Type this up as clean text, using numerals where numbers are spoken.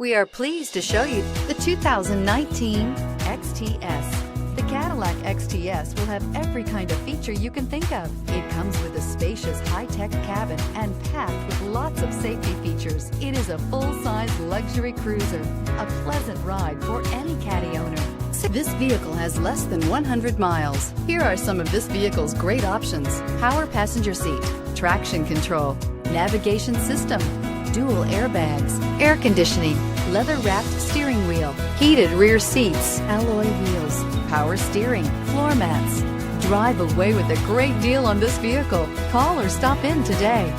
We are pleased to show you the 2019 XTS. The Cadillac XTS will have every kind of feature you can think of. It comes with a spacious, high-tech cabin and packed with lots of safety features. It is a full-size luxury cruiser, a pleasant ride for any Caddy owner. This vehicle has less than 100 miles. Here are some of this vehicle's great options: power passenger seat, traction control, navigation system, dual airbags, air conditioning, leather-wrapped steering wheel, heated rear seats, alloy wheels, power steering, floor mats. Drive away with a great deal on this vehicle. Call or stop in today.